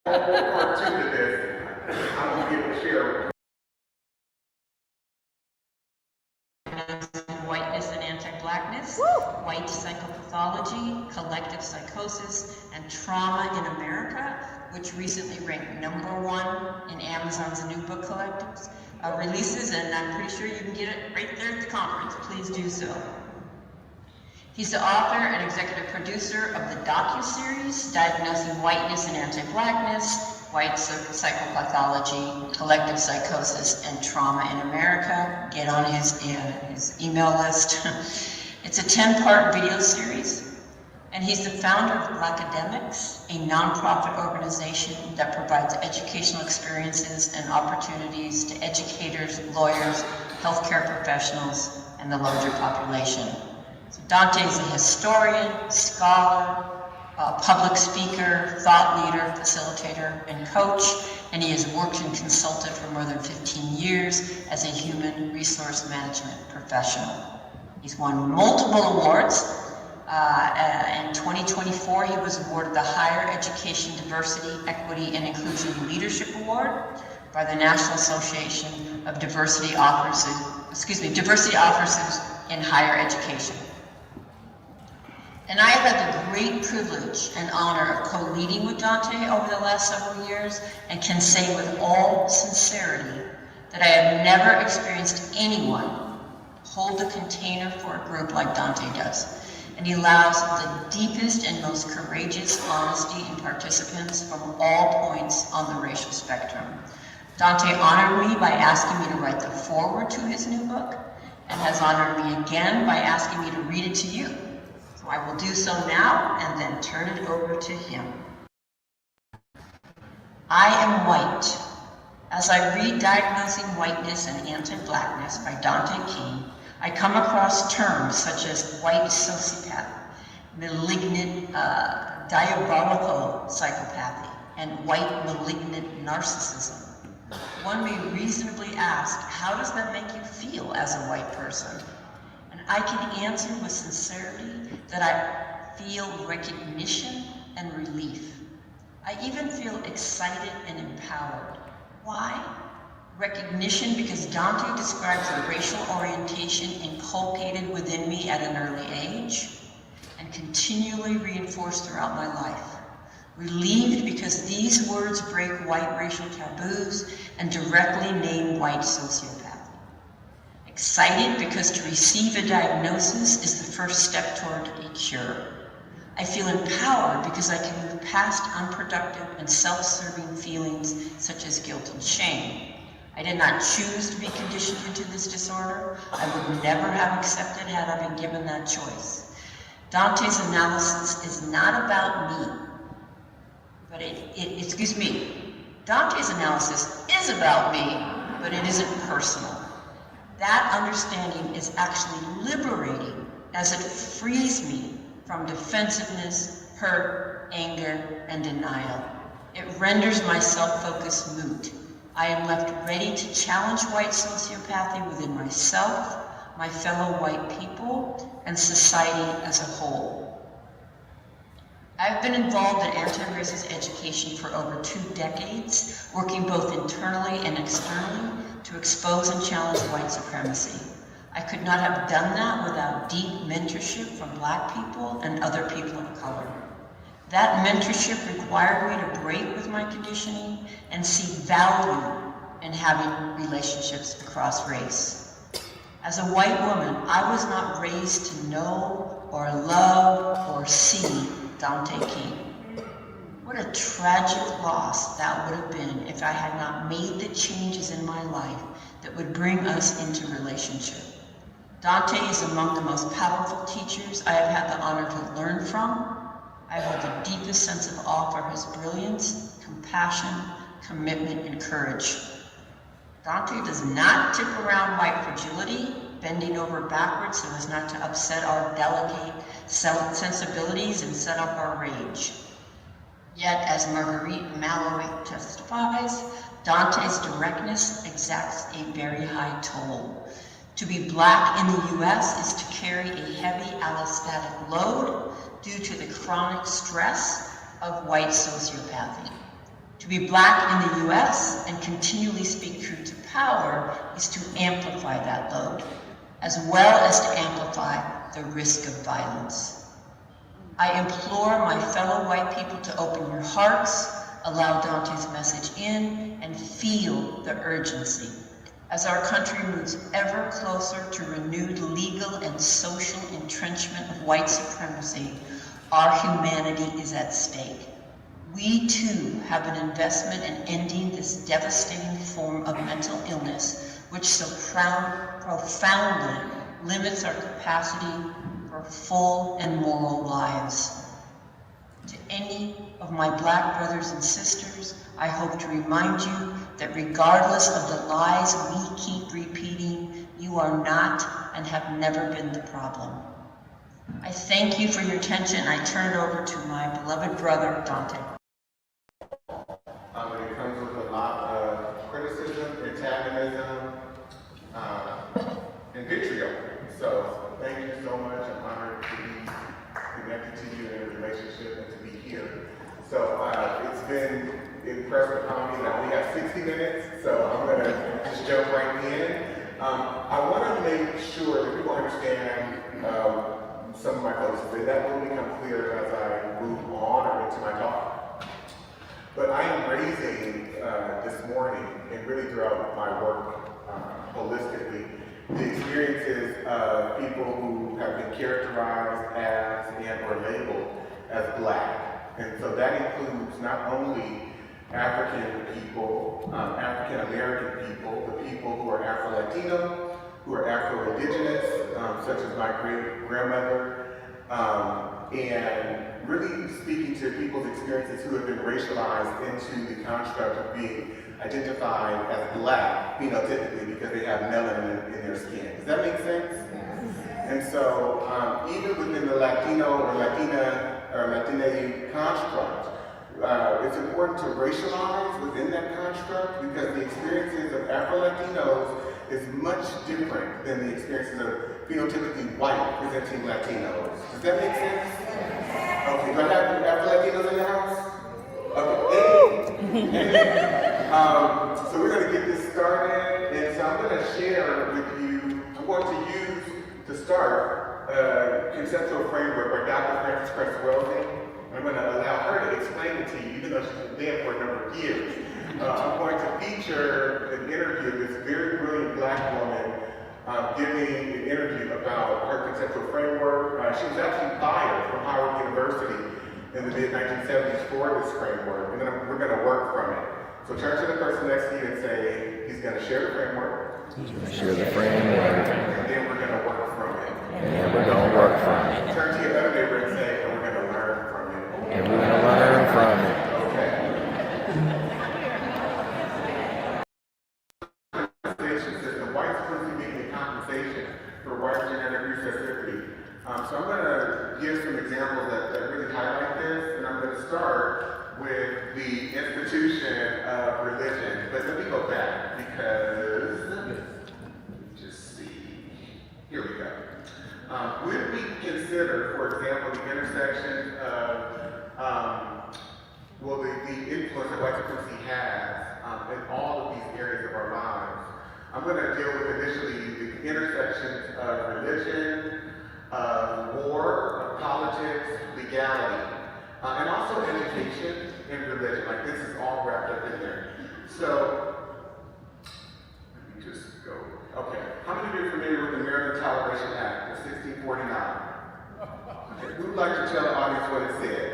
Part two to this, I'm going to be able to share. Whiteness and anti-blackness, white psychopathology, collective psychosis, and trauma in America, which recently ranked #1 in Amazon's new book collectors releases, and I'm pretty sure you can get it right there at the conference. Please do so. He's the author and executive producer of the docu-series Diagnosing Whiteness and Anti-Blackness, White Psychopathology, Collective Psychosis, and Trauma in America. Get on his email list. It's a 10-part video series, and he's the founder of Blackademics, a nonprofit organization that provides educational experiences and opportunities to educators, lawyers, healthcare professionals, and the larger population. So Dante is a historian, scholar, public speaker, thought leader, facilitator, and coach, and he has worked and consulted for more than 15 years as a human resource management professional. He's won multiple awards. In 2024, he was awarded the Higher Education Diversity, Equity, and Inclusion Leadership Award by the National Association of Diversity Officers in Higher Education. And I have had the great privilege and honor of co-leading with Dante over the last several years, and can say with all sincerity that I have never experienced anyone hold a container for a group like Dante does. And he allows the deepest and most courageous honesty in participants from all points on the racial spectrum. Dante honored me by asking me to write the foreword to his new book, and has honored me again by asking me to read it to you. I will do so now and then turn it over to him. I am white. As I read Diagnosing Whiteness and Anti-Blackness by Dante King, I come across terms such as white sociopath, malignant diabolical psychopathy, and white malignant narcissism. One may reasonably ask, how does that make you feel as a white person? And I can answer with sincerity that I feel recognition and relief. I even feel excited and empowered. Why? Recognition because Dante describes a racial orientation inculcated within me at an early age and continually reinforced throughout my life. Relieved because these words break white racial taboos and directly name white sociopathy. Excited because to receive a diagnosis is the first step toward a cure. I feel empowered because I can move past unproductive and self-serving feelings such as guilt and shame. I did not choose to be conditioned into this disorder. I would never have accepted had I been given that choice. Dante's analysis is not about me, but Dante's analysis is about me, but it isn't personal. That understanding is actually liberating as it frees me from defensiveness, hurt, anger, and denial. It renders my self-focus moot. I am left ready to challenge white sociopathy within myself, my fellow white people, and society as a whole. I've been involved in anti-racist education for over 2 decades, working both internally and externally to expose and challenge white supremacy. I could not have done that without deep mentorship from Black people and other people of color. That mentorship required me to break with my conditioning and see value in having relationships across race. As a white woman, I was not raised to know or love or see Dante King. What a tragic loss that would have been if I had not made the changes in my life that would bring us into relationship. Dante is among the most powerful teachers I have had the honor to learn from. I hold the deepest sense of awe for his brilliance, compassion, commitment, and courage. Dante does not tip around white fragility, bending over backwards so as not to upset our delicate sensibilities and set up our rage. Yet, as Marguerite Malloy testifies, Dante's directness exacts a very high toll. To be Black in the US is to carry a heavy allostatic load due to the chronic stress of white sociopathy. To be Black in the US and continually speak truth to power is to amplify that load, as well as to amplify the risk of violence. I implore my fellow white people to open your hearts, allow Dante's message in, and feel the urgency. As our country moves ever closer to renewed legal and social entrenchment of white supremacy, our humanity is at stake. We too have an investment in ending this devastating form of mental illness, which so profoundly limits our capacity for full and moral lives. To any of my Black brothers and sisters, I hope to remind you that regardless of the lies we keep repeating, you are not and have never been the problem. I thank you for your attention. I turn it over to my beloved brother, Dante. It comes with a lot of criticism, antagonism, and vitriol. So thank you so much. I'm honored to be connected to you in a relationship and to be here. So it's been impressive upon me that we have 60 minutes, so I'm going to just jump right in. I want to make sure that people understand some of my folks, that will become clear as I move on or into my talk. But I am raising this morning, and really throughout my work holistically, the experiences of people who have been characterized as and or labeled as Black. And so that includes not only African people, African American people, the people who are Afro-Latino, who are Afro-Indigenous, such as my great-grandmother, and really speaking to people's experiences who have been racialized into the construct of being identified as Black, phenotypically, because they have melanin in their skin. Does that make sense? And so, even within the Latino or Latina or Latina construct, it's important to racialize within that construct because the experiences of Afro-Latinos is much different than the experiences of phenotypically white presenting Latinos. Does that make sense? Okay, do I have Afro-Latinos in the house? Okay, so we're going to get this started, and so I'm going to share with you, I'm going to use to start a conceptual framework by Dr. Frances Cress Welsing. I'm going to allow her to explain it to you, even though she's been dead for a number of years. I'm going to feature an interview of this very brilliant Black woman giving an interview about her conceptual framework. She was actually fired from Howard University in the mid-1970s for this framework, and then we're going to work from it. So turn to the person next to you and say, he's going to share the framework. He's going to share the framework. And then we're going to work from it. And we're going to work from it. Turn to your other neighbor and say, and we're going to learn from it. And we're going to learn from it. Okay. System, white supremacy being the compensation for white genetic recessivity. So I'm going to give some examples that really highlight this, and I'm going to start with the institution of religion. But let me go back because, let me just see. Here we go. Would we consider, for example, the intersection of the influence that white supremacy has in all of these areas of our lives? I'm going to deal with initially the intersections of religion, of war, of politics, legality, and also education and religion. Like this is all wrapped up in there. So, let me just go. Okay. How many of you are familiar with the American Toleration Act of 1649? Okay. Who would like to tell the audience what it said?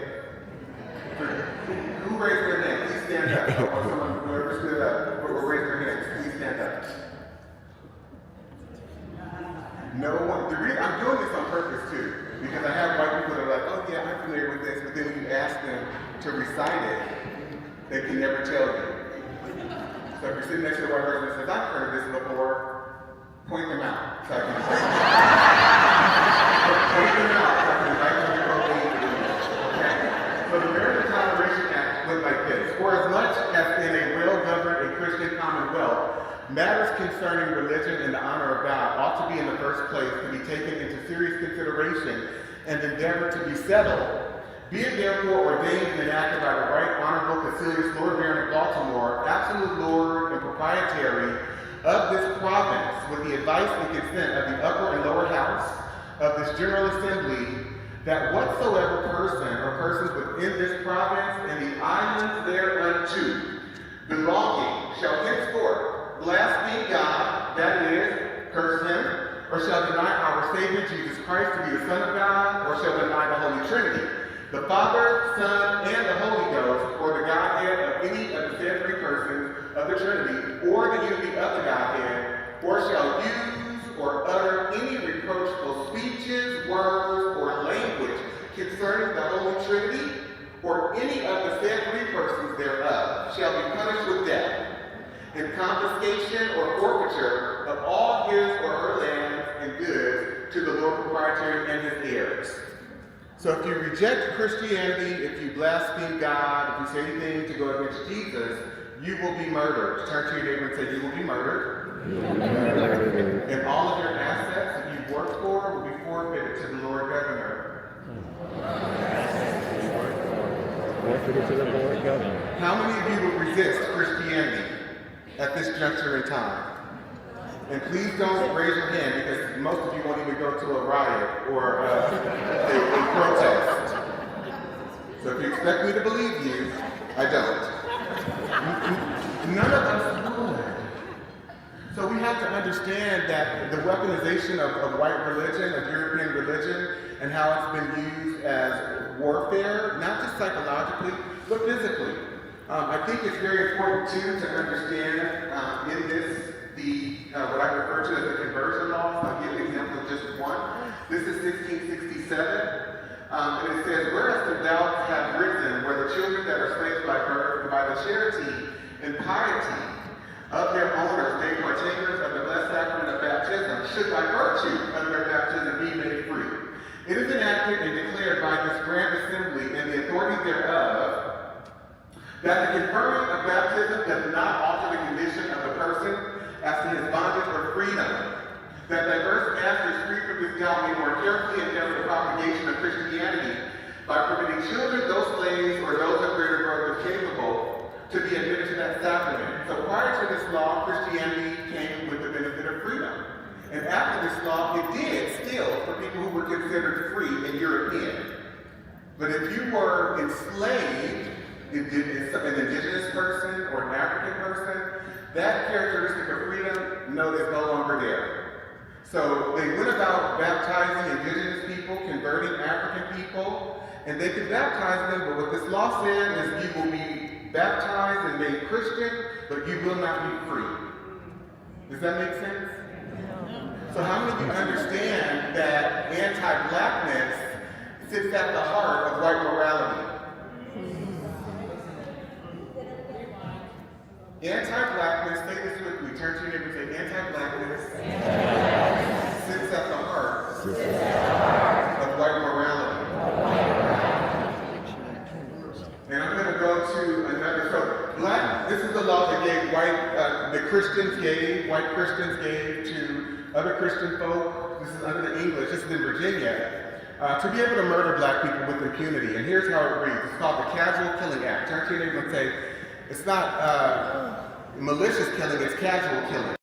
Who raised their hand? Please stand up. Or someone, whoever stood up, or raised their hands, please stand up. No one. The reason I'm doing this on purpose too, because I have white people that are like, oh yeah, I'm familiar with this, but then when you ask them to recite it, they can never tell you. So if you're sitting next to a white person that says, I've heard of this before, point them out. So I can point them out so I can invite them to go read it. Okay. So the American Toleration Act looked like this. For as much as in a well-governed and Christian commonwealth, matters concerning religion and the honor of God ought to be in the first place to be taken into serious consideration and endeavored to be settled. Be it therefore ordained and enacted by the right honorable Caecilius Lord Baron of absolute lord and proprietary of this province, with the advice and consent of the upper and lower house of this General Assembly, that whatsoever person or persons within this province and the islands thereunto belonging shall henceforth blaspheme God, that is, curse him, or shall deny our Savior Jesus Christ to be the Son of God, or shall deny the Holy Trinity, the Father, Son, and the Holy Ghost, or the Godhead of any of the said three persons of the Trinity, or the unity of the Godhead, or shall use or utter any reproachful speeches, words, or language concerning the Holy Trinity, or any of the said three persons thereof, shall be punished with death, and confiscation or forfeiture of all his or her lands and goods to the Lord proprietary and his heirs. So if you reject Christianity, if you blaspheme God, if you say anything to go against Jesus, you will be murdered. Turn to your neighbor and say, you will be murdered. And all of your assets that you've worked for will be forfeited to the Lord Governor. Forfeited to the Lord Governor. How many of you will resist Christianity at this juncture in time? And please don't raise your hand, because most of you won't even go to a riot or a protest. So if you expect me to believe you, I don't. None of us would. So we have to understand that the weaponization of white religion, of European religion, and how it's been used as warfare, not just psychologically, but physically. I think it's very important too to understand in this what I refer to as the conversion laws. I'll give an example of just one. This is 1667, and it says, whereas the doubts have risen, where the children that are slaves by birth, by the charity and piety of their owners, made partakers of the blessed sacrament of baptism, should by virtue of their baptism be made free. It is enacted and declared by this grand assembly and the authority thereof, that the conferring of baptism does not alter the condition of the person as to his bondage or freedom, that diverse masters free from this doubt may more carefully endeavor the propagation of Christianity by permitting children, those slaves, or those of greater growth capable to be admitted to that sacrament. So prior to this law, Christianity came with the benefit of freedom. And after this law, it did still for people who were considered free and European. But if you were enslaved, an indigenous person or an African person, that characteristic of freedom, no, is no longer there. So they went about baptizing indigenous people, converting African people, and they could baptize them, but what this law said is you will be baptized and made Christian, but you will not be free. Does that make sense? So how many of you understand that anti-blackness sits at the heart of white morality? Anti-blackness, say this with me, turn to your neighbor and say, anti-blackness sits at the heart of white morality. And I'm going to go to another, so this is the law that gave white Christians gave to other Christian folk. This is under the English, this is in Virginia, to be able to murder black people with impunity. And here's how it reads. It's called the Casual Killing Act. Turn to your neighbor and say, it's not malicious killing, it's casual killing.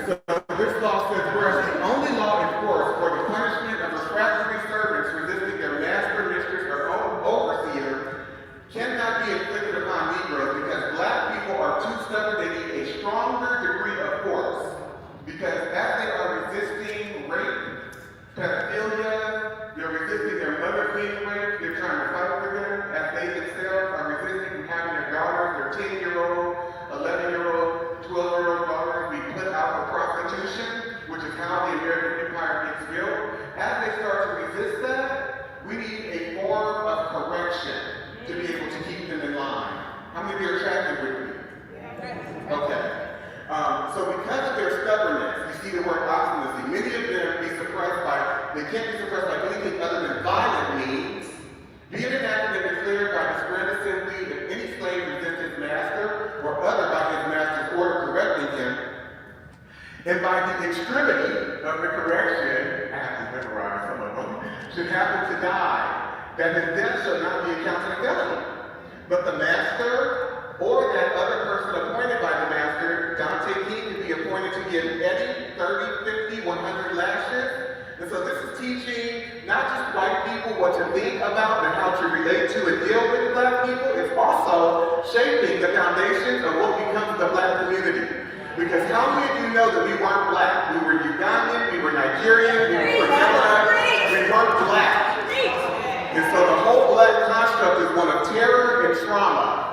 So this law says, whereas the only law enforced for the punishment of refractory servants resisting their master, mistress, or overseer cannot be inflicted upon Negroes because black people are too stubborn, they need a stronger degree of force. Because as they are resisting rape, pedophilia, they're resisting their mother being raped, they're trying to fight for them, as they themselves are resisting from having their daughters, their 10-year-old, 11-year-old, 12-year-old daughters be put out for prostitution, which is how the American empire gets built. As they start to resist that, we need a form of correction to be able to keep them in line. How many of you are tracking with me? Okay. So because of their stubbornness, you see the word obstinacy, many of them they can't be suppressed by anything other than violent means, be it enacted and declared by this grand assembly if any slave resists his master or other by his master's order correcting him, and by the extremity of the correction, I have to memorize some of them, should happen to die, that his death shall not be accounted a felony, but the master or that other person to think about and how to relate to and deal with Black people is also shaping the foundations of what becomes the Black community. Because how many of you know that we weren't Black? We were Ugandan, we were Nigerian, we were Canada, we weren't Black. And so the whole Black construct is one of terror and trauma.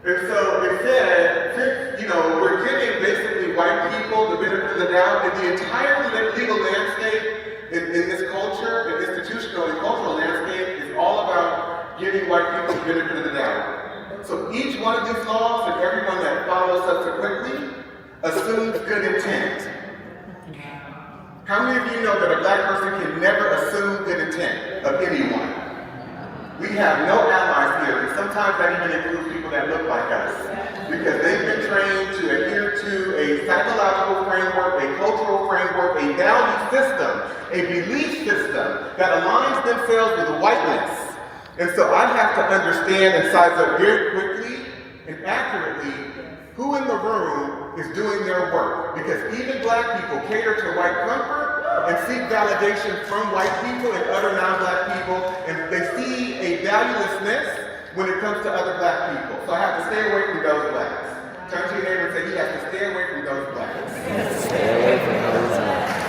And so it said, since, we're giving basically white people the benefit of the doubt, and the entire legal landscape in this culture, and institutional and cultural landscape, is all about giving white people the benefit of the doubt. So each one of these laws and everyone that follows subsequently assumes good intent. How many of you know that a Black person can never assume good intent of anyone? We have no allies here, and sometimes that even includes people that look like us, because they've been trained to adhere to a psychological framework, a cultural framework, a value system, a belief system that aligns themselves with whiteness. And so I have to understand and size up very quickly and accurately who in the room is doing their work. Because even Black people cater to white comfort and seek validation from white people and other non-Black people, and they see a valuelessness when it comes to other Black people. So I have to stay away from those Blacks. Turn to your neighbor and say, you have to stay away from those Blacks. Stay away from those Blacks.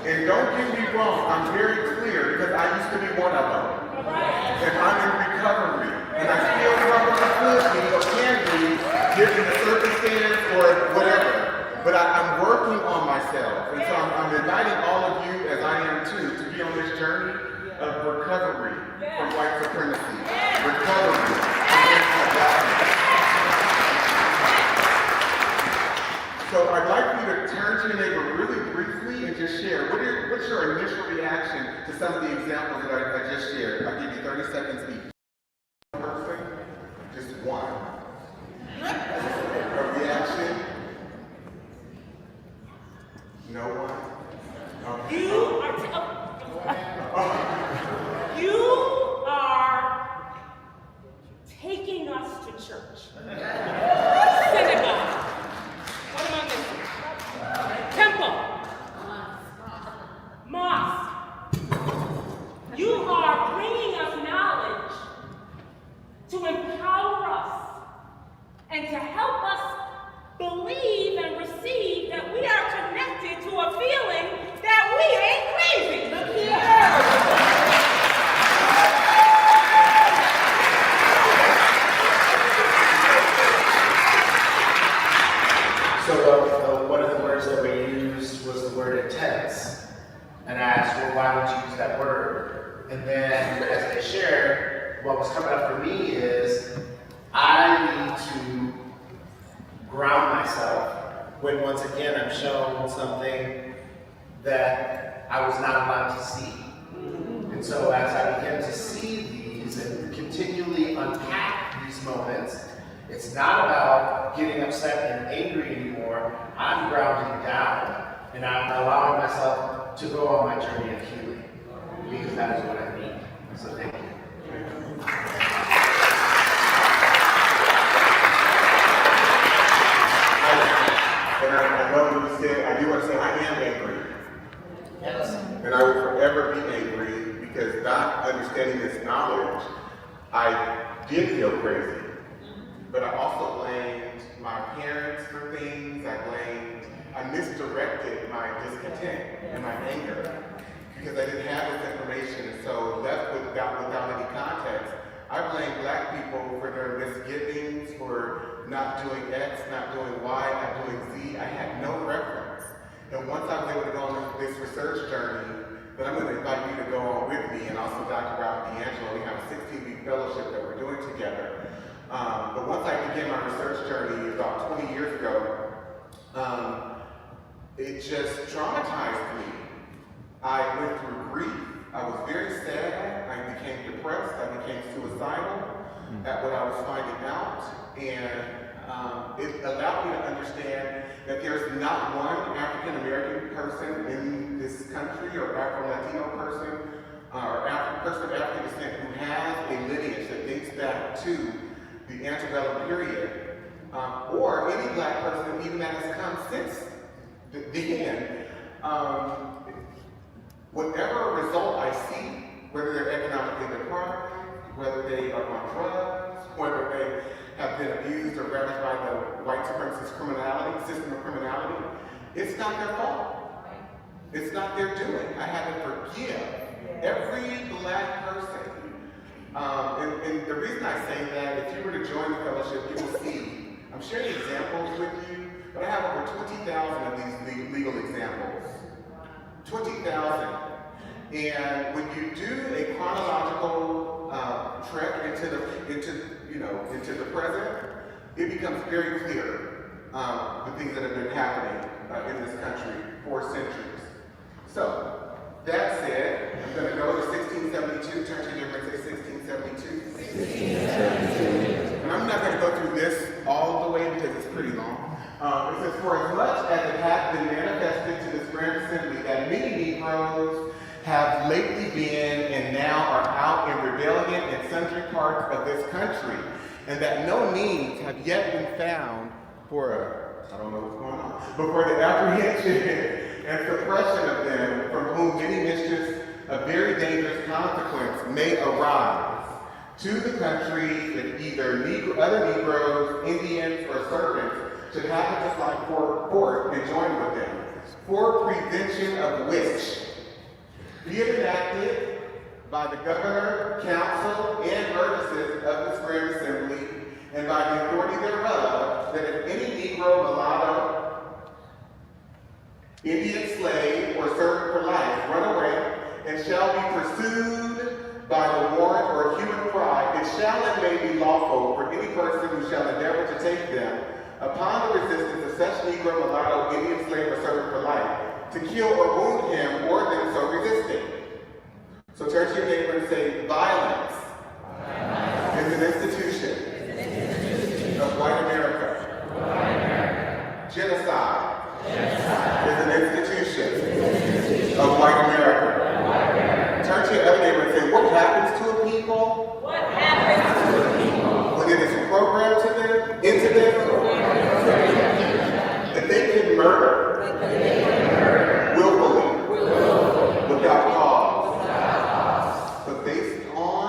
And don't get me wrong, I'm very clear because I used to be one of them. And I'm in recovery. And I still struggle with be or can be given the circumstance or whatever. But I'm working on myself. And so I'm inviting all of you, as I am too, to be on this journey of recovery from white supremacy. Recovery from anti-blackness. So I'd like you to turn to your neighbor really briefly and just share. What's your initial reaction to some of the examples that I just shared? I'll give you 30 seconds each. Person, just one. A reaction? No one? Okay. You are taking us to church. Synagogue. What am I missing? Temple. Mosque. You are bringing us knowledge to empower us and to help us believe and receive that we are connected to a feeling that we ain't crazy. Look here. So one of the words that we used was the word intense. And I asked, well, why would you use that word? And then as they shared, what was coming up for me is I need to ground myself when once again I'm shown something that I was not allowed to see. And so as I begin to see these and continually unpack these moments, it's not about getting upset and angry anymore. I'm grounding down and I'm allowing myself to go on my journey of healing, because that is what I need. So thank you. And I love what you said. I do want to say I am angry. Yes. And I will forever be angry because not understanding this knowledge, I did feel crazy. But I also blamed my parents for things. I misdirected my discontent and my anger because I didn't have this information. And so left without any context, I blame Black people for their misgivings, for not doing X, not doing Y, not doing Z. I had no reference. And once I was able to go on this research journey, then I'm going to invite you to go on with me, and also Dr. Ralph D'Angelo. We have a 16-week fellowship that we're doing together. But once I began my research journey about 20 years ago, it just traumatized me. I went through grief. I was very sad. I became depressed. I became suicidal at what I was finding out. And it allowed me to understand that there's not one African American person in this country, or Afro-Latino person, or person of African descent who has a lineage that dates back to the antebellum period, or any Black person even that has come since the end. whatever result I see, whether they're economically deprived, whether they are on drugs, whether they have been abused or ravaged by the white supremacist system of criminality, it's not their fault. It's not their doing. I have to forgive every black person. And the reason I say that, if you were to join the fellowship, you will see, I'm sharing examples with you, but I have over 20,000 of these legal examples. 20,000. And when you do a chronological trek into the present, it becomes very clear the things that have been happening in this country for centuries. So, that said, I'm going to go to 1672. Turn to your neighbor and say 1672. 1672. And I'm not going to go through this all the way because it's pretty long. It says, for as much as it hath been manifested to this grand assembly that many Negroes have lately been and now are out in rebellion in sundry parts of this country, and that no means have yet been found for, I don't know what's going on, but for the apprehension and suppression of them, from whom many mischiefs of very dangerous consequence may arise to the country, if either other Negroes, Indians, or servants should happen to slide forth and join with them, for prevention of which be it enacted by the governor, council, and burgesses of this grand assembly, and by the authority thereof, that if any Negro, mulatto, Indian slave, or servant for life run away, and shall be pursued by the warrant or human cry, it shall and may be lawful for any person who shall endeavor to take them upon the resistance of such Negro, mulatto, Indian slave, or servant for life, to kill or wound him or them so resisting. So turn to your neighbor and say, violence is an institution of white America. Genocide is an institution of white America. Turn to your other neighbor and say, what happens to a people? What happens to a people? When it is programmed into them, that they can murder willfully, without cause, but based on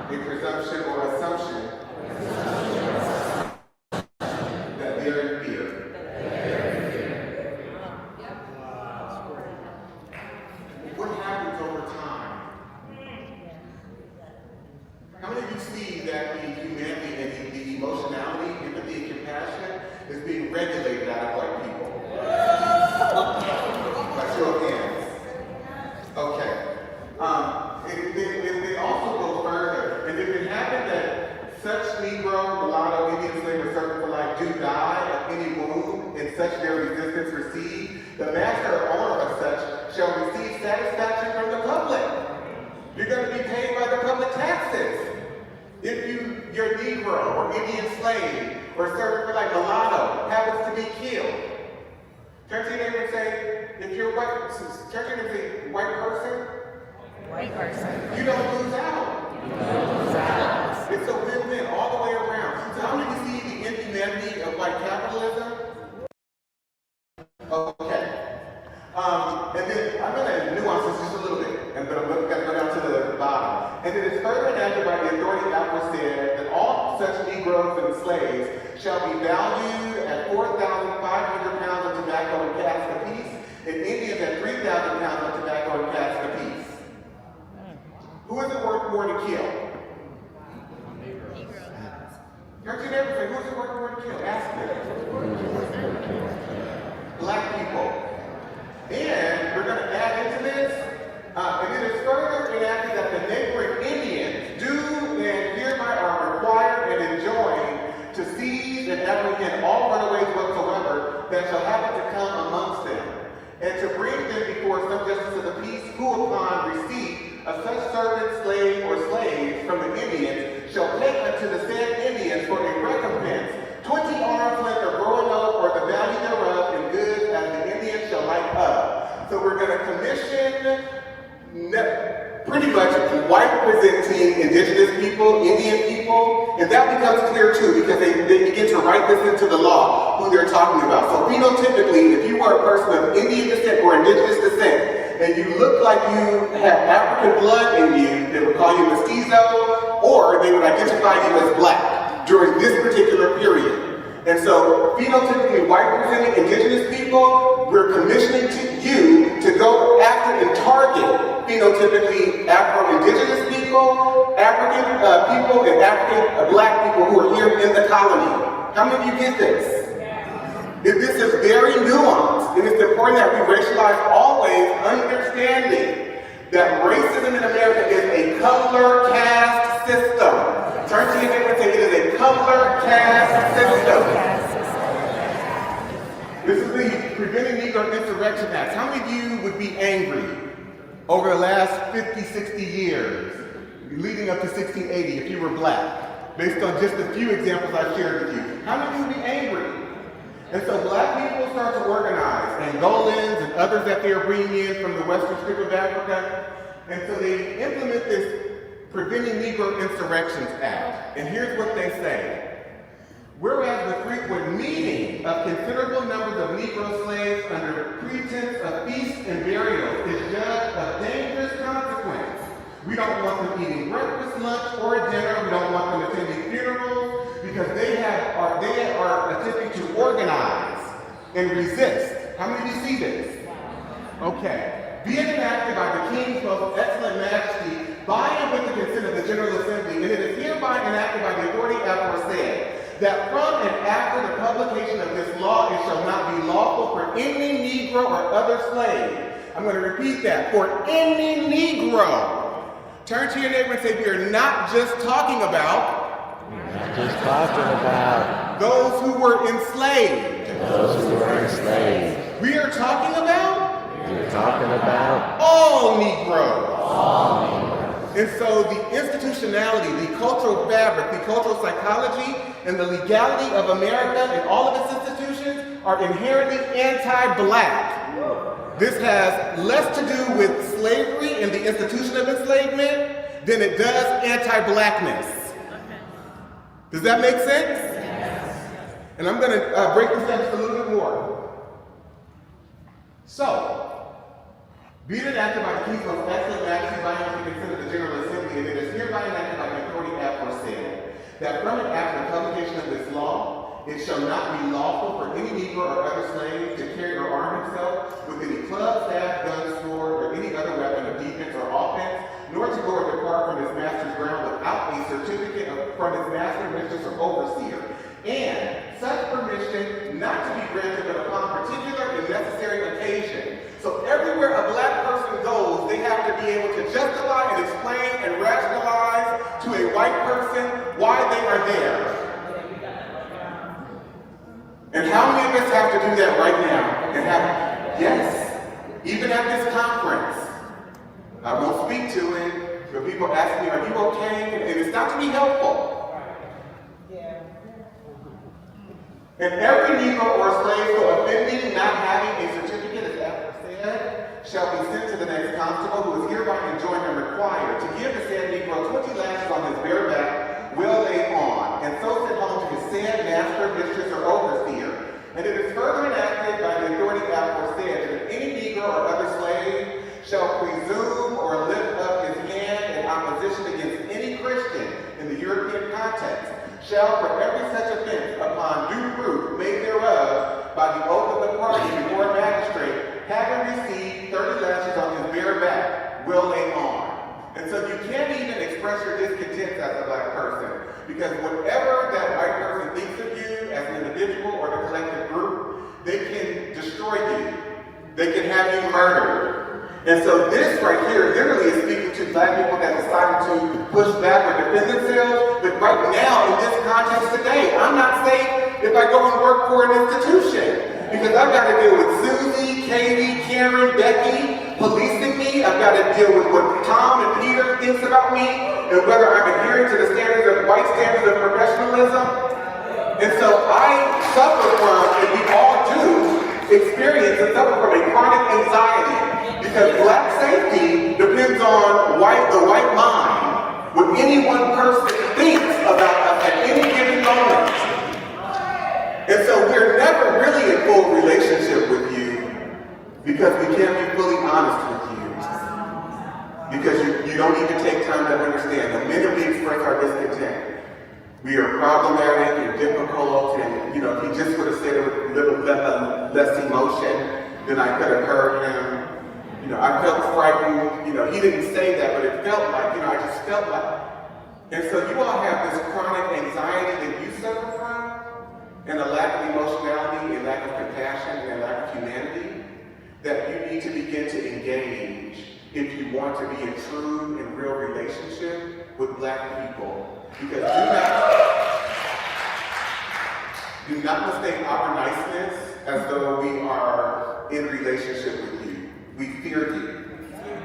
a presumption or assumption that they are in fear. What happens over time? How many of you see that the humanity and the emotionality, empathy, and compassion is being regulated out of white people? By show of hands. Okay. It also goes further. And if it happened that such Negro, mulatto, Indian slave, or servant for life do die of any wound in such their resistance received, the master or owner of such shall receive satisfaction from the public. You're going to be paid by the public taxes. If your Negro or Indian slave or servant for life, mulatto, happens to be killed, turn to your neighbor and say, if you're white, turn to your neighbor and say, white person, you don't lose out. It's a win-win all the way around. So how many of you see the inhumanity of white capitalism? Okay. And then I'm going to nuance this just a little bit, but I'm going to go down to the bottom. And it is further enacted by the authority aforesaid that all such Negroes and slaves shall be valued at 4,500 pounds of tobacco and casks apiece, and Indians at 3,000 pounds of tobacco and casks apiece. Who is it worth more to kill? Turn to your neighbor and say, who is it worth more to kill? Ask them. Black people. And we're going to add into this, and it is further enacted that the neighboring Indians do and hereby are required and enjoined to seize and apprehend all runaways whatsoever that shall happen to come amongst them, and to bring them before some justice of the peace, who upon receipt of such servant, slave, or slaves from the Indians shall take unto the said Indians for a recompense 20 arms length of roanoke or the value thereof in goods as the Indians shall like up. So we're going to commission pretty much white presenting indigenous people, Indian people, and that becomes clear too because they begin to write this into the law. who they're talking about. So phenotypically, if you were a person of Indian descent or indigenous descent, and you look like you have African blood in you, they would call you mestizo, or they would identify you as black during this particular period. And so, phenotypically white-presenting indigenous people, we're commissioning you to go after and target phenotypically Afro-indigenous people, African people, and African black people who are here in the colony. How many of you get this? This is very nuanced, and it's important that we racialize always, understanding that racism in America is a color caste system. Turn to your neighbor and say, it is a color caste system. This is the Preventing Negro Insurrection Act. How many of you would be angry over the last 50, 60 years, leading up to 1680, if you were black, based on just a few examples I shared with you? How many of you would be angry? And so black people start to organize, Angolans and others that they are bringing in from the western strip of Africa. And so they implement this Preventing Negro Insurrections Act. And here's what they say. Whereas the frequent meeting of considerable numbers of Negro slaves under pretense of feast and burial is judged of dangerous consequence. We don't want them eating breakfast, lunch, or dinner. We don't want them attending funerals because they are attempting to organize and resist. How many of you see this? Okay. Be it enacted by the King's most excellent majesty by and with the consent of the General Assembly, and it is hereby enacted by the authority aforesaid, that from and after the publication of this law, it shall not be lawful for any Negro or other slave. I'm going to repeat that. For any Negro. Turn to your neighbor and say, we are not just talking about those who were enslaved. Those who were enslaved. We are talking about all Negroes. All Negroes. And so the institutionality, the cultural fabric, the cultural psychology, and the legality of America and all of its institutions are inherently anti-black. This has less to do with slavery and the institution of enslavement than it does anti-blackness. Does that make sense? Yes. And I'm going to break this down just a little bit more. So, be it enacted by the King's most excellent majesty by and with the consent of the General Assembly, and it is hereby enacted by the authority aforesaid, that from and after the publication of this law, it shall not be lawful for any Negro or other slave to carry or arm himself with any club, staff, gun, sword, or any other weapon of defense or offense, nor to go or depart from his master's ground without a certificate from his master, mistress, or overseer. And such permission not to be granted but upon particular and necessary occasion. So everywhere a black person goes, they have to be able to justify and explain and rationalize to a white person why they are there. And how many of us have to do that right now? And yes, even at this conference. I won't speak to it, but people ask me, are you okay? And it's not to be helpful. And every Negro or slave for offending, not having a certificate, as After said, shall be sent to the next constable, who is hereby enjoined and required to give the said Negro 20 lashes on his bare back, will lay on, and so send home to his said master, mistress, or overseer. And it is further enacted by the authority aforesaid that any Negro or other slave shall presume or lift up his hand in opposition against any Christian in the European context, shall for every such offense, upon due proof made thereof by the oath of the party before a magistrate, having received 30 lashes on his bare back, will lay on. And so you can't even express your discontent as a black person, because whatever that white person thinks of you as an individual or the collective group, they can destroy you. They can have you murdered. And so this right here literally is speaking to black people that decided to push back or defend themselves. But right now, in this context today, I'm not safe if I go and work for an institution. Because I've got to deal with Susie, Katie, Karen, Becky policing me. I've got to deal with what Tom and Peter thinks about me and whether I'm adhering to the standards of white standards of professionalism. And so I suffer from, and we all do, experience and suffer from a chronic anxiety. Because black safety depends on the white mind, what any one person thinks about us at any given moment. And so we're never our discontent. We are problematic and difficult, and if he just would have said it with a little less emotion, then I could have heard him. I felt frightened. He didn't say that, but it felt like, I just felt like. And so you all have this chronic anxiety that you suffer from, and a lack of emotionality, and lack of compassion, and a lack of humanity, that you need to begin to engage if you want to be in true and real relationship with Black people. Because do not mistake our niceness as though we are in relationship with you. We fear you,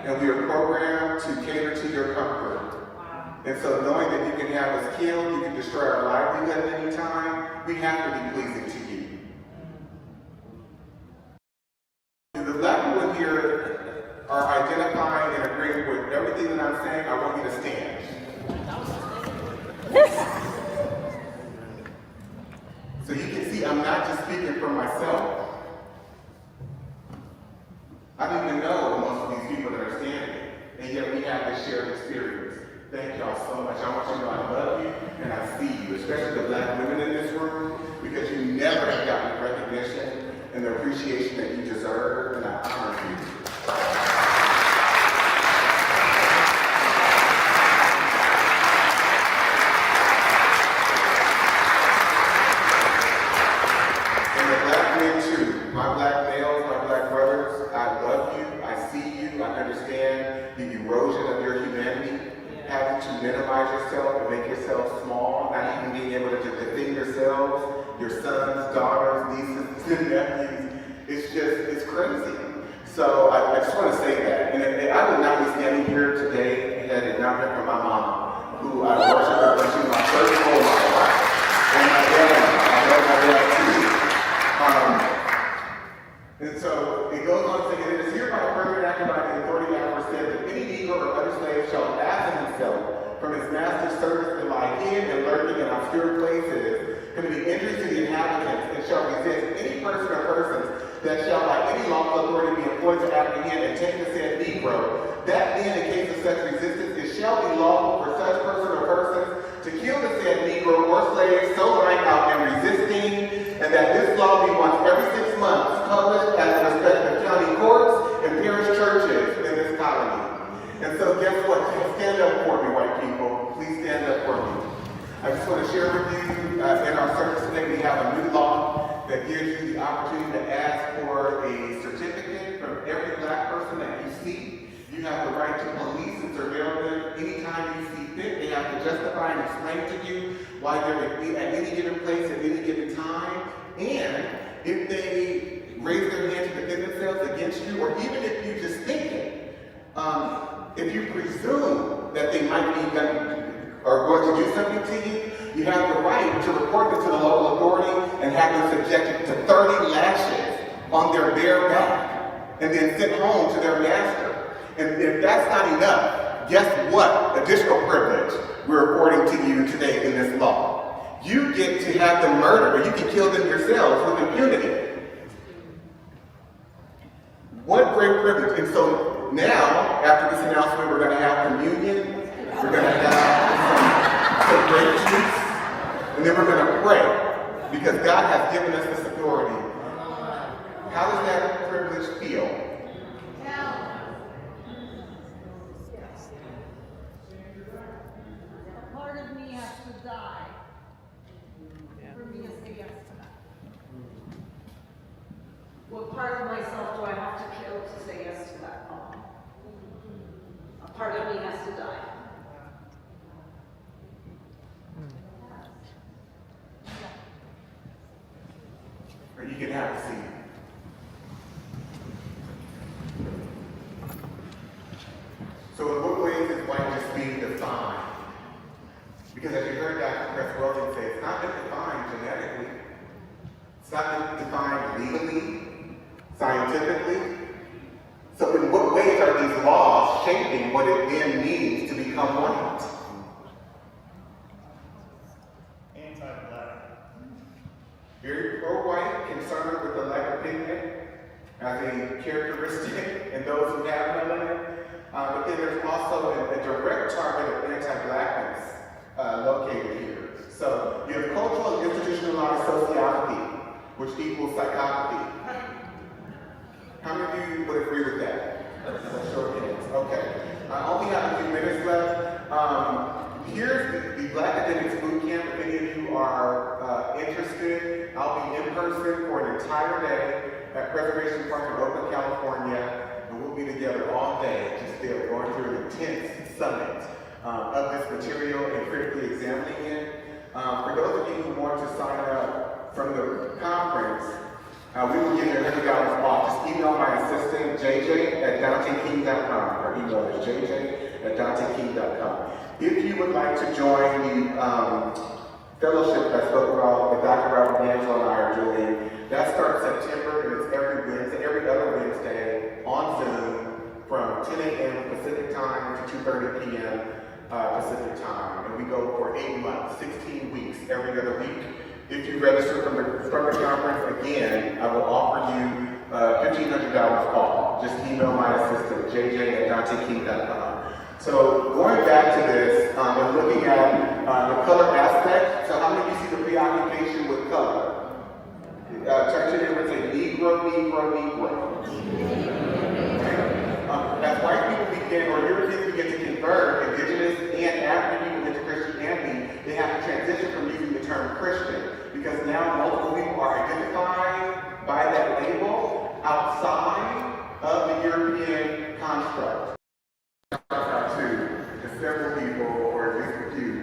and we are programmed to cater to your comfort. And so knowing that you can have us killed, you can destroy our livelihood at any time, we have to be pleasing to you. The Black people here are identifying and agreeing with everything that I'm saying. I want you to stand. So you can see I'm not just speaking for myself. I don't even know most of these people that are standing, and yet we have this shared experience. Thank y'all so much. I want you to know I love you and I see you, especially the Black women in this room, because you never have gotten the recognition and the appreciation that you deserve, and I honor you. My Black males, my Black brothers, I love you, I see you, I understand the erosion of your humanity, having to minimize yourself and make yourself small, not even being able to defend yourselves, your sons, daughters, nieces, and nephews. It's crazy. So I just want to say that. And I would not be standing here today had it not been for my mom, who I worship her when she was my first role model. And my dad, I love my dad too. And so it goes on saying, it is hereby further enacted by the authority that said that any Negro or other slave shall absent himself from his master's service and lie hid and lurking in obscure places, committing injuries to the inhabitants, and shall resist any person or persons that shall by any lawful authority be employed to apprehend and take the said Negro. That then, in case of such resistance, it shall be lawful for such person or persons to kill the said Negro or slave so lying out and resisting, and that this law be once every 6 months published at the respective county courts and parish churches in this colony. And so guess what? Stand up for me, white people. Please stand up for me. I just want to share with you, in our service today, we have a new law that gives you the opportunity to ask for a certificate from every Black person that you see. You have the right to police and surveil them anytime you see fit. They have to justify and explain to you why they're at any given place at any given time. And if they raise their hand to defend themselves against you, or even if you just think it, if you presume that they might be going to do something to you, you have the right to report them to the local authority and have them subjected to 30 lashes on their bare back and then sent home to their master. And if that's not enough, guess what additional privilege we're affording to you today in this law? You get to have them murdered, or you can kill them yourselves with impunity. What great privilege. And so now, after this announcement, we're going to have communion, we're going to have some grape juice, and then we're going to pray, because God has given us this authority. How does that privilege feel? Part of me has to die for me to say yes to that. What part of myself do I have to kill to say yes to that law? A part of me has to die. Or you can have a seat. So in what ways is whiteness being defined? Because as you heard Dr. Chris Weldon say, it's not been defined genetically. It's not been defined legally, scientifically. So in what ways are these laws shaping what it then means to become white? Anti-black. Very pro-white, concerned with the lack of pigment as a characteristic in those who have melanin. But then there's also a direct target of anti-blackness which equals psychopathy. How many of you would agree with that? Show of hands. Okay. I only have a few minutes left. Here's the Black Academics Boot Camp. If any of you are interested, I'll be in person for an entire day at Preservation Park in Oakland, California, and we'll be together all day, just there going through an intense summit of this material and critically examining it. For those of you who want to sign up from the conference, we will give you $100 off. Just email my assistant, jj@danteking.com, or email is jj@danteking.com. If you would like to join the fellowship I spoke about that Dr. Robert D'Angelo and I are doing, that starts September, and it's every other Wednesday on Zoom from 10 a.m. Pacific time to 2:30 p.m. Pacific time. And we go for 8 months, 16 weeks, every other week. If you register from the conference, again, I will offer you $1,500 off. Just email my assistant, jj@danteking.com. So going back to this and looking at the color aspect, so how many of you see the preoccupation with color? Turn to them and say Negro, Negro, Negro. As white people begin, or Europeans begin to convert, indigenous and African people into Christianity, they have to transition from using the term Christian, because now multiple people are identified by that label outside of the European construct. To several people, or at least a few,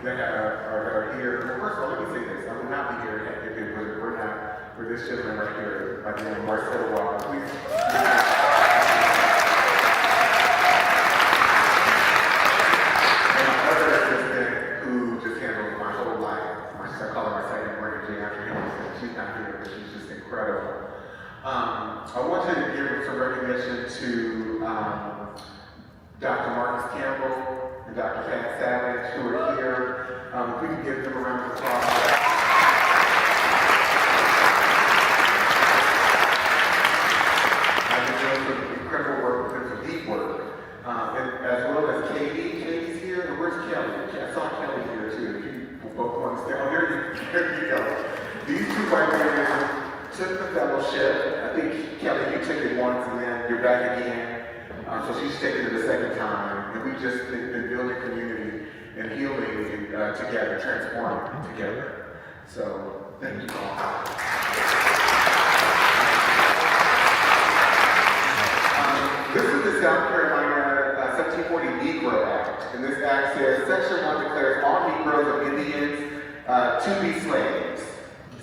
that are here. First of all, let me say this. I would not be here if it were not for this gentleman right here, by the name of Marcelo Walker. Please. And my other assistant, who just handles my whole life. I call her my second mortgage after him. She's not here, but she's just incredible. I want to give some recognition to Dr. Marcus Campbell and Dr. Pat Savage, who are here. If we can give them a round of applause. I've been doing some incredible work with them, some deep work. And as well as Katie. Katie's here, and where's Kelly? I saw Kelly here too. If you both want to stay. Oh, there you go. These two white women took the fellowship. I think, Kelly, you took it once and then you're back again. So she's taken it the second time, and we've just been building community and healing together, transforming together. So, thank you all. This is the South Carolina 1740 Negro Act, and this act says, Section 1 declares all Negroes of Indians to be slaves.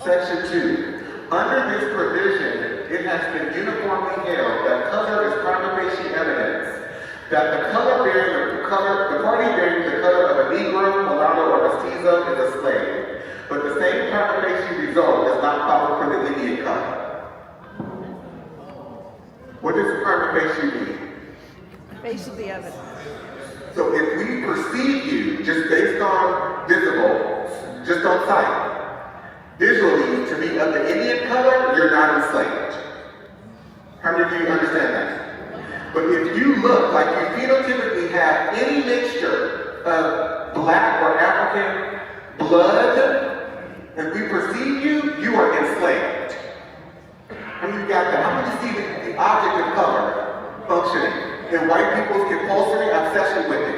Section 2, under this provision, it has been uniformly held that color is prima facie evidence that the party bearing the color of a Negro, mulatto, or mestizo is a slave. But the same prima facie result is not followed for the Indian color. What does prima facie mean? Face of the evidence. So if we perceive you just based on visible, just on sight, visually, to be of the Indian color, you're not enslaved. How many of you understand that? But if you look like you phenotypically have any mixture of black or African blood, and we perceive you, you are enslaved. How many of you got that? How many of you see the object of color functioning in white people's compulsory obsession with it?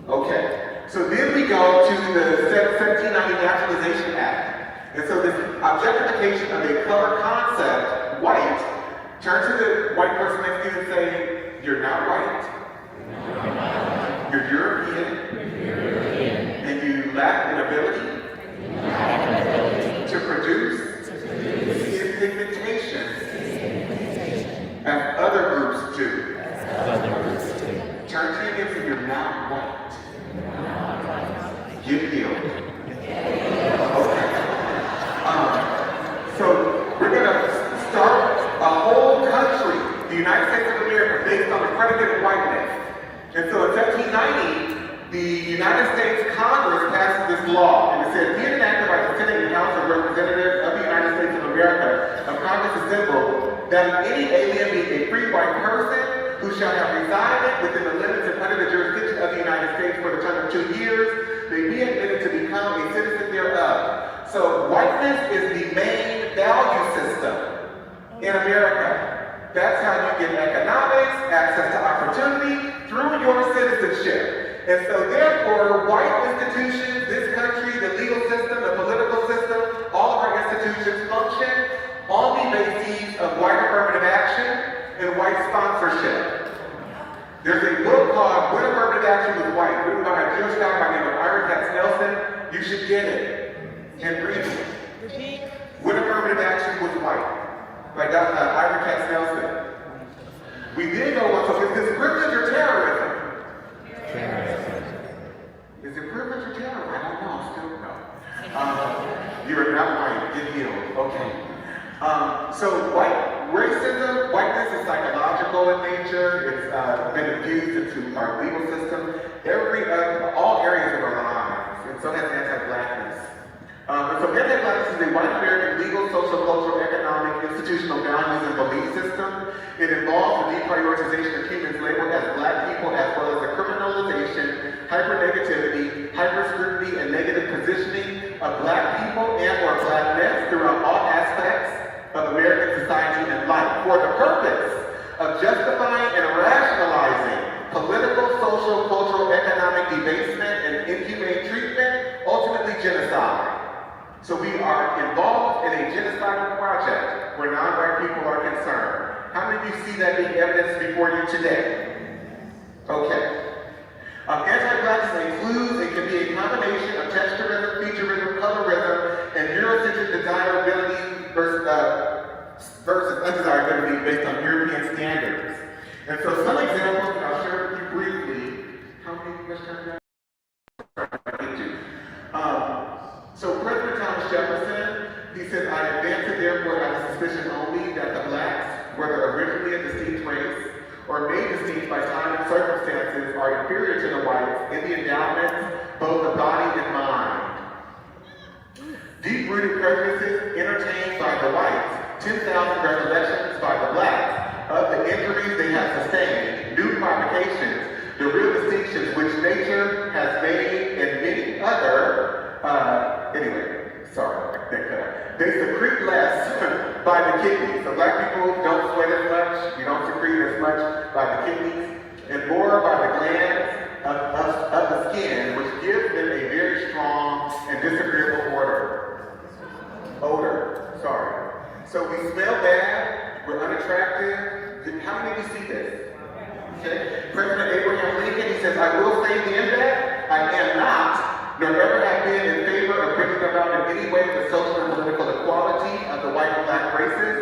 Okay. So then we go to the 1790 Naturalization Act. And so this objectification of a color concept, white, turn to the white person next to you and say, you're not white. You're European. And you lack an ability to produce skin pigmentation as other groups do. Turn to your neighbor and say, you're not white. Get healed. Okay. So we're going to start a whole country, the United States of America, based on the predicate of whiteness. And so in 1790, the United States Congress passes this law, and it says, be it enacted by the Senate and House of Representatives of the United States of America, of Congress assembled, that any alien being a free white person who shall have resided within the limits and under the jurisdiction of the United States for the term of 2 years may be admitted to become a citizen thereof. So white whiteness is the main value system in America. That's how you get economics, access to opportunity through your citizenship. And so therefore, white institutions, this country, the legal system, the political system, all of our institutions function on the basis of white affirmative action and white sponsorship. There's a book called When Affirmative Action Was White, written by a Jewish guy by the name of Ira Katz Nelson. You should get it and read it. When Affirmative Action Was White, by Ira Katz Nelson. We then go on, so is this privilege or terrorism? Is it privilege or terrorism? I don't know, I still don't know. You're not white, get healed, okay. So whiteness is psychological in nature. It's been infused into our legal system, all areas of our lives, and so has anti-blackness. And so anti-blackness is a white American legal, social, cultural, economic, institutional values and belief system. It involves the deprioritization of humans labeled as black people, as well as the criminalization, hyper-negativity, hyper-scrutiny, and negative positioning of black people and or blackness throughout all aspects of American society and life for the purpose of justifying and rationalizing political, social, cultural, economic debasement and inhumane treatment, ultimately genocide. So we are involved in a genocidal project where non-white people are concerned. How many of you see that being evidenced before you today? Okay. Anti-blackness includes, it can be a combination of texturism, featurism, colorism, and Eurocentric desirability versus undesirability based on European standards. And so some examples, and I'll share with you briefly. How many questions? So President Thomas Jefferson, he said, I advance it therefore out of suspicion only that the blacks, whether originally a distinct race or made distinct by time and circumstances, are inferior to the whites in the endowments, both of body and mind. Deep-rooted prejudices entertained by the whites, 10,000 recollections by the blacks of the injuries they have sustained, new provocations, the real distinctions which nature has made and many other, they secrete less by the kidneys. So black people don't sweat as much, you don't secrete as much by the kidneys, and more by the glands of the skin, which gives them a very strong and disagreeable odor. So we smell bad, we're unattractive. How many of you see this? Okay. President Abraham Lincoln, he says, I will say then that I am not, nor ever have been in favor of bringing about in any way the social and political equality of the white and black races,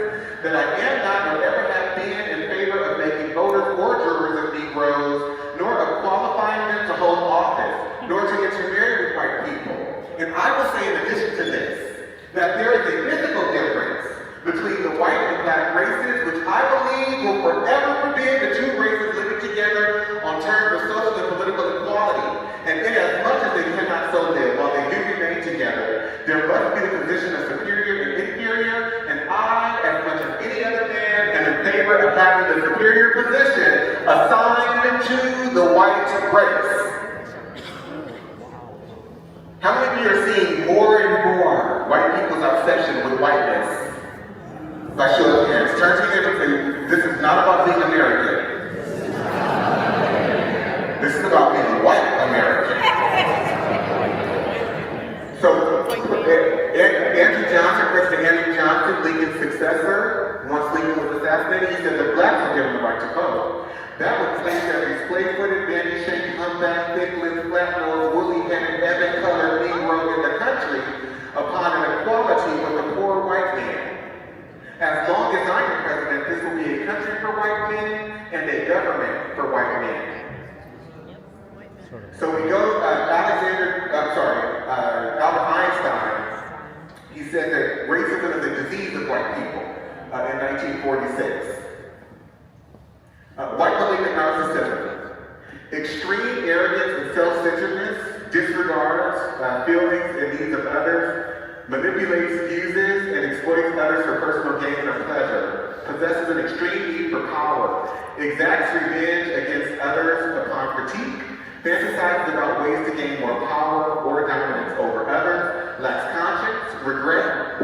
that I am not, nor ever have been in favor of making voters or jurors of Negroes, nor of qualifying them to hold office, nor to intermarry with white people. And I will say in addition to this, that there is a mythical difference between the white and black races, which I believe will forever forbid the two races living together on terms of social and political equality. And inasmuch as they cannot so live while they do remain together, there must be the position of superior and inferior, and I, as much as any other man, am in favor of having the superior position assigned to the white race. How many of you are seeing more and more white people's obsession with whiteness? By show of hands. Turn to your neighbor. This is not about being American. This is about being white American. So, President Andrew Johnson, Lincoln's successor, once Lincoln was assassinated, he said the blacks were given the right to vote. That would place every splay-footed, bandy-shaped, humpback, thick-lipped, flat-nosed, woolly-headed, ebon-colored Negro in the country upon an equality with the poor white man. As long as I am president, this will be a country for white men and a government for white men. So we go, Albert Einstein, he said that racism is a disease of white people in 1946. White malignant narcissism, extreme arrogance and self-centeredness, disregards feelings and needs of others, manipulates, uses, and exploits others for personal gain or pleasure, possesses an extreme need for power, exacts revenge against others upon critique, fantasizes about ways to gain more power or dominance over others, lacks conscience, regret,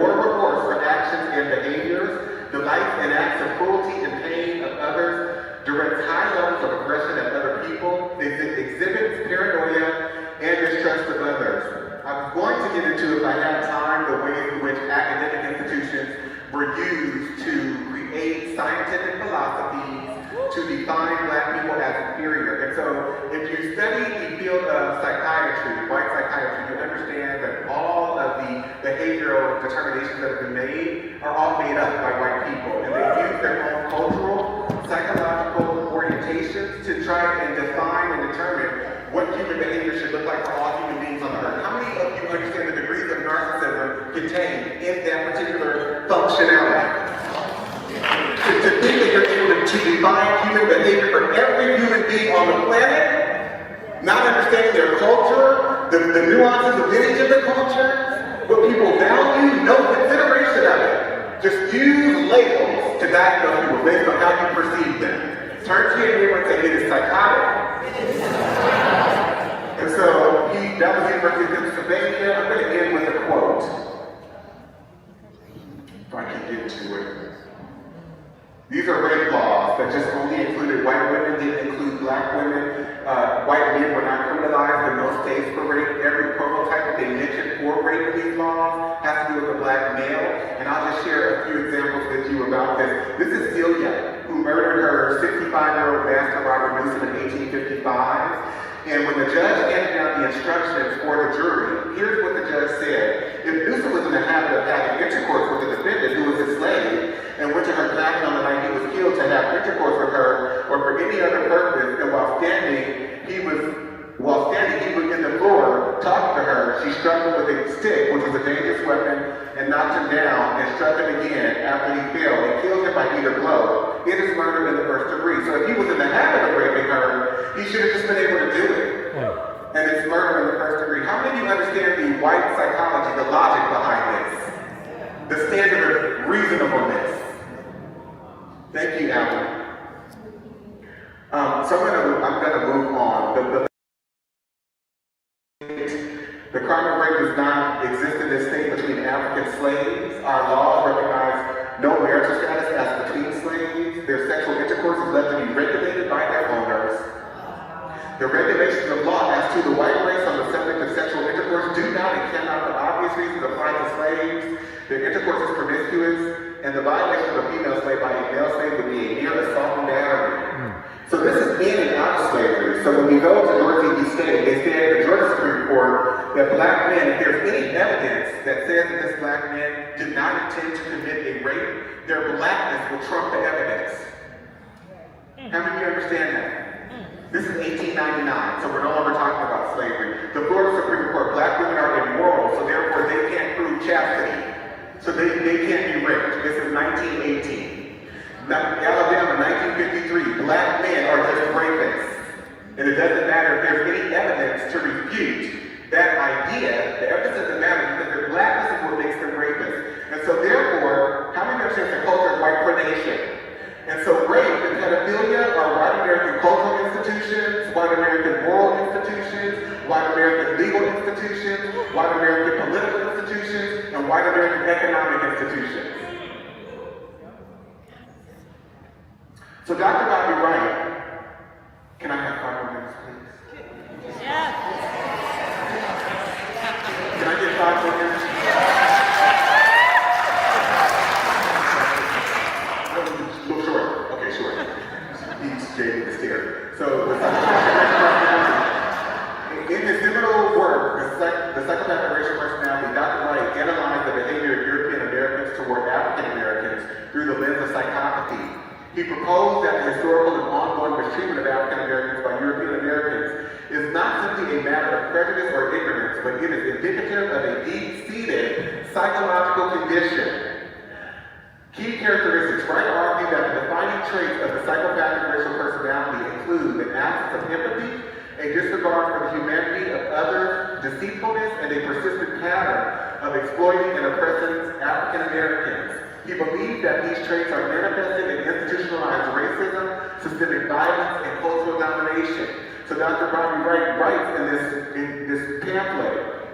I was going to get into, if I had time, the ways in which academic institutions were used to create scientific philosophies to define Black people as inferior. And so if you study the field of psychiatry, white psychiatry, you understand that all of the behavioral determinations that have been made are all made up by white people. And they use their own cultural, psychological orientations to try and define and determine what human behavior should look like for all human beings on the earth. How many of you understand the degrees of narcissism contained in that particular functionality? To think that you're able to define human behavior for every human being on the planet, not understanding their culture, the nuances of lineage of the culture, what people value, no consideration of it. Just use labels to diagnose people based on how you perceive them. Turn to your neighbor and say, it is psychotic. And so, that was University of Pennsylvania. I'm going to end with a quote. If I can get to it. These are rape laws that just only included white women, didn't include Black women. White men were not criminalized in most states for rape. Every prototype that they mentioned for rape in these laws has to do with a Black male. And I'll just share a few examples with you about this. This is Celia, who murdered her 65-year-old master, Robert Newsom, in 1855. And when the judge handed down the instructions for the jury, here's what the judge said. If Newsom was in the habit of having intercourse with the defendant, who was his slave, and went to her cabin on the night he was killed to have intercourse with her, or for any other purpose, and while standing, he was in the floor talking to her, she struck him with a stick, which was a dangerous weapon, and knocked him down, and struck him again after he fell, and killed him by either blow. It is murder in the first degree. So if he was in the habit of raping her, he should have just been able to do it. And it's murder in the first degree. How many of you understand the white psychology, the logic behind this? The standard of reasonableness. Thank you, Alan. So I'm gonna move on. The crime of rape does not exist in this state between African slaves. Our laws recognize no marital status as between slaves. Their sexual intercourse is left to be regulated by their owners. The regulations of law as to the white race on the subject of sexual intercourse do not and cannot, for obvious reasons, apply to slaves. Their intercourse is promiscuous, and the violation of a female slave by a male slave would be a mere assault and battery. So this is in and out of slavery. So when we go to Dorothy B. State, they said in the Georgia Supreme Court that Black men, if there's any evidence that says that this Black man did not intend to commit a rape, their Blackness will trump the evidence. How many of you understand that? This is 1899, so we're no longer talking about slavery. The Florida Supreme Court, Black women are immoral, so therefore they can't prove chastity. So they can't be raped. This is 1918. Alabama, 1953, Black men are just rapists. And it doesn't matter if there's any evidence to refute that idea. The evidence doesn't matter because their Blackness is what makes them rapists. And so therefore, how many understand the culture of white predation? And so rape and pedophilia are white American cultural institutions, white American moral institutions, white American legal institutions, white American political institutions, and white American economic institutions. So Dr. Bobby Wright, can I have 5 more minutes, please? Yeah. Can I get 5 more minutes? Look short. Okay, short. He's Jay the Stair. So in his seminal work, the Psychopathic Racial Personality, Dr. Wright analyzed the behavior of European Americans toward African Americans through the lens of psychopathy. He proposed that the historical and ongoing mistreatment of African Americans by European Americans is not simply a matter of prejudice or ignorance, but it is indicative of a deep-seated psychological condition. Key characteristics. Wright argued that the defining traits of the psychopathic racial personality include an absence of empathy, a disregard for the humanity of others, deceitfulness, and a persistent pattern of exploiting and oppressing African Americans. He believed that these traits are manifested in institutionalized racism, systemic violence, and cultural domination. So Dr. Bobby Wright writes in this pamphlet,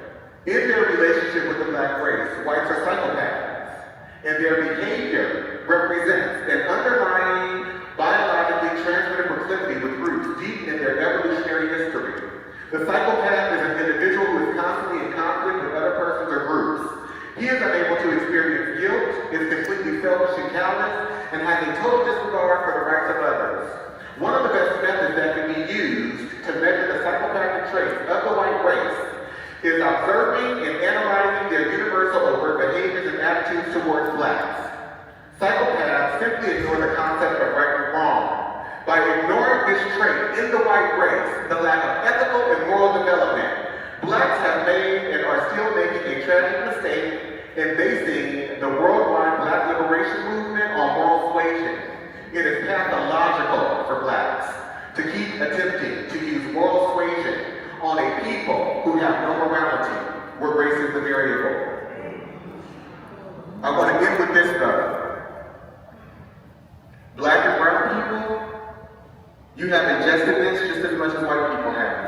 in their relationship with the Black race, whites are psychopaths, and their behavior represents an underlying biologically transmitted proclivity with roots deep in their evolutionary history. The psychopath is an individual who is constantly in conflict observing and analyzing their universal overt behaviors and attitudes towards blacks. Psychopaths simply ignore the concept of right and wrong. By ignoring this trait in the white race, the lack of ethical and moral development, blacks have made and are still making a tragic mistake in basing the worldwide black liberation movement on moral suasion. It is pathological for blacks to keep attempting to use moral suasion on a people who have no morality, where race is the variable. I want to end with this though. Black and brown people, you have ingested this just as much as white people have.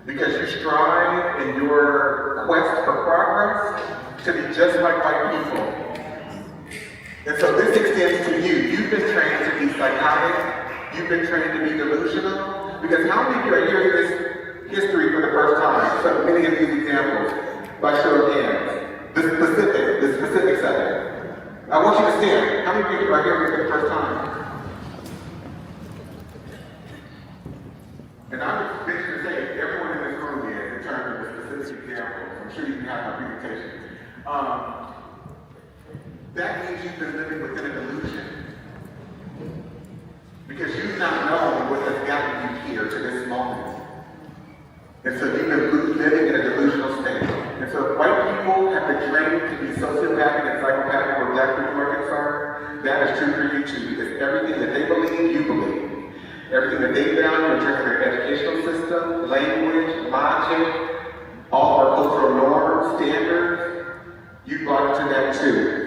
Because you strive in your quest for progress to be just like white people. And so this extends to you. You've been trained to be psychotic. You've been trained to be delusional. Because how many of you are hearing this history for the first time? So many of these examples, by show of hands. The specifics of it. I want you to stand. How many of you are hearing it for the first time? And I'm just to say, everyone in this room is, in terms of the specific examples. I'm sure you can have my presentation. That means you've been living within a delusion. Because you've not known what has gotten you here to this moment. And so you've been living in a delusional state. And so if white people have been trained to be sociopathic and psychopathic where black people are concerned, that is true for you too. Because everything that they believe, you believe. Everything that they value in terms of their educational system, language, logic, all our cultural norms, standards, you brought into that too.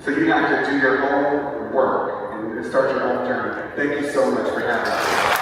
So you have to do your own work and start your own journey. Thank you so much for having us.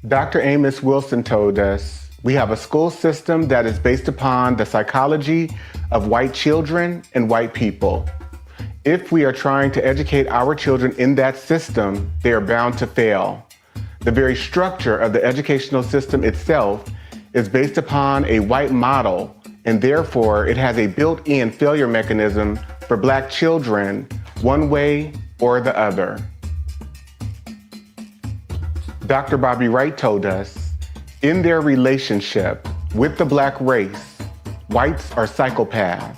Dr. Amos Wilson told us, we have a school system that is based upon the psychology of white children and white people. If we are trying to educate our children in that system, they are bound to fail. The very structure of the educational system itself is based upon a white model, and therefore it has a built-in failure mechanism for black children, one way or the other. Dr. Bobby Wright told us, in their relationship with the black race, whites are psychopaths,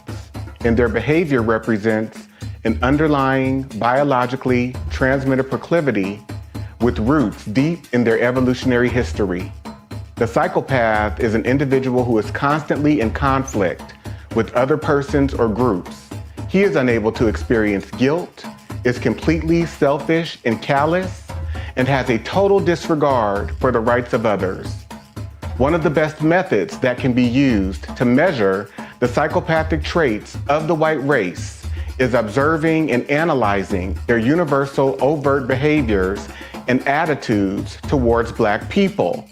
and their behavior represents an underlying biologically transmitted proclivity with roots deep in their evolutionary history. The psychopath is an individual who is constantly in conflict with other persons or groups. He is unable to experience guilt, is completely selfish and callous, and has a total disregard for the rights of others. One of the best methods that can be used to measure the psychopathic traits of the white race is observing and analyzing their universal overt behaviors and attitudes towards black people.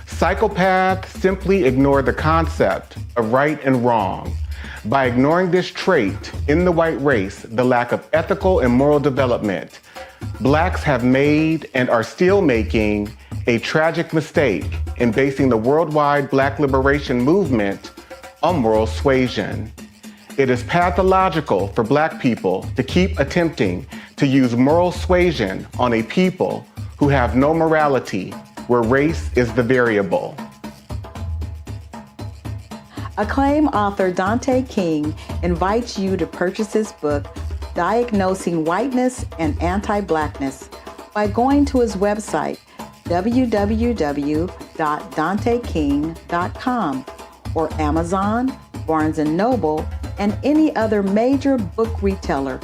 Psychopaths simply ignore the concept of right and wrong. By ignoring this trait in the white race, the lack of ethical and moral development, blacks have made and are still making a tragic mistake in basing the worldwide black liberation movement on moral suasion. It is pathological for black people to keep attempting to use moral suasion on a people who have no morality, where race is the variable. Acclaimed author Dante King invites you to purchase his book, Diagnosing Whiteness and Anti-Blackness, by going to his website, www.danteking.com, or Amazon, Barnes & Noble, and any other major book retailer